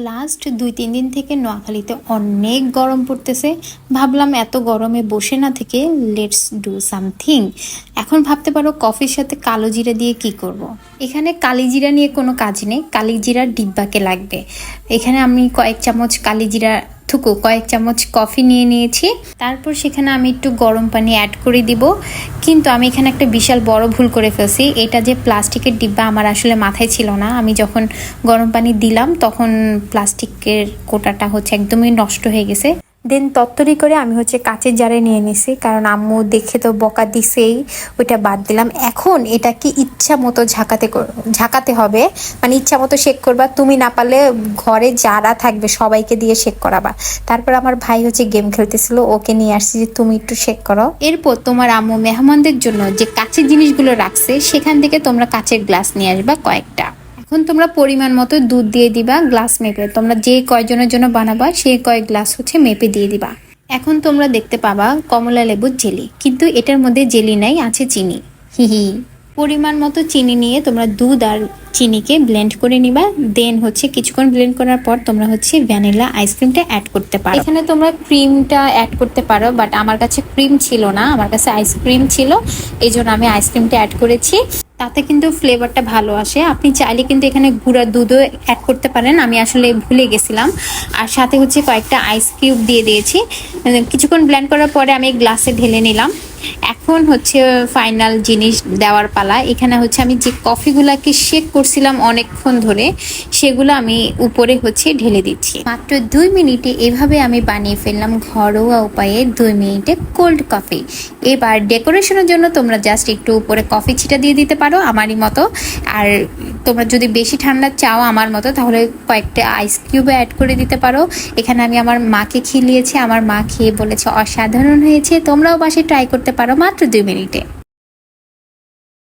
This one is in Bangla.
লাস্ট ২-৩ দিন থেকে নোয়াখালীতে অনেক গরম পড়তেছে। ভাবলাম এত গরমে বসে না থেকে লেটস ডু সামথিং। এখন ভাবতে পারো কফির সাথে কালো জিরা দিয়ে কি করব। এখানে কালি জিরা নিয়ে কোনো কাজ নেই, কালি জিরার ডিব্বাকে লাগবে। এখানে আমি কয়েক চামচ কফি নিয়ে নিয়েছি। তারপর সেখানে আমি একটু গরম পানি অ্যাড করে দিব। কিন্তু আমি এখানে একটা বিশাল বড় ভুল করে ফেলছি। এটা যে প্লাস্টিকের ডিব্বা আমার আসলে মাথায় ছিল না। আমি যখন গরম পানি দিলাম তখন প্লাস্টিকের কোটাটা একদমই নষ্ট হয়ে গেছে। দেন তত্তরি করে আমি কাচের জারে নিয়ে নিছি, কারণ আম্মু দেখে তো বকা দিছেই, ওইটা বাদ দিলাম। এখন এটাকে ইচ্ছা মতো ঝাঁকাতে হবে, মানে ইচ্ছা মতো শেক করবা। তুমি না পারলে ঘরে যারা থাকবে সবাইকে দিয়ে শেক করাবা। তারপর আমার ভাই গেম খেলতেছিল, ওকে নিয়ে আসছি যে তুমি একটু শেক করো। এরপর তোমার আম্মু মেহমানদের জন্য যে কাচের জিনিসগুলো রাখছে সেখান থেকে তোমরা কাচের গ্লাস নিয়ে আসবা কয়েকটা। এখন তোমরা পরিমাণ মতো দুধ দিয়ে দিবা গ্লাস মেপে। তোমরা যে কয়জনের জন্য বানাবা সেই কয় গ্লাস মেপে দিয়ে দিবা। এখন তোমরা দেখতে পাবা কমলা লেবুর জেলি, কিন্তু এটার মধ্যে জেলি নাই, আছে চিনি। হিহি। পরিমাণ মতো চিনি নিয়ে তোমরা দুধ আর চিনিকে ব্লেন্ড করে নিবা। দেন কিছুক্ষণ ব্লেন্ড করার পর তোমরা ভ্যানিলা আইসক্রিমটা অ্যাড করতে পারো। এখানে তোমরা ক্রিমটা অ্যাড করতে পারো, বাট আমার কাছে ক্রিম ছিল না, আমার কাছে আইসক্রিম ছিল, এই জন্য আমি আইসক্রিমটা অ্যাড করেছি। তাতে কিন্তু ফ্লেভারটা ভালো আসে। আপনি চাইলে কিন্তু এখানে গুঁড়া দুধও অ্যাড করতে পারেন, আমি আসলে ভুলে গেছিলাম। আর সাথে কয়েকটা আইস কিউব দিয়ে দিয়েছি। কিছুক্ষণ ব্লেন্ড করার পরে আমি গ্লাসে ঢেলে নিলাম। এখন ফাইনাল জিনিস দেওয়ার পালা। এখানে আমি যে কফিগুলাকে শেক করছিলাম অনেকক্ষণ ধরে, সেগুলো আমি উপরে ঢেলে দিচ্ছি। মাত্র 2 মিনিটে এভাবে আমি বানিয়ে ফেললাম ঘরোয়া উপায়ে 2 মিনিটে কোল্ড কফি। এবার ডেকোরেশনের জন্য তোমরা জাস্ট একটু উপরে কফি ছিটা দিয়ে দিতে পারো আমারই মতো। আর তোমরা যদি বেশি ঠান্ডা চাও আমার মতো, তাহলে কয়েকটা আইস কিউবও অ্যাড করে দিতে পারো। এখানে আমি আমার মাকে খিলিয়েছি, আমার মা খেয়ে বলেছে অসাধারণ হয়েছে। তোমরাও বাসায় ট্রাই করতে পারো মাত্র 2 মিনিটে।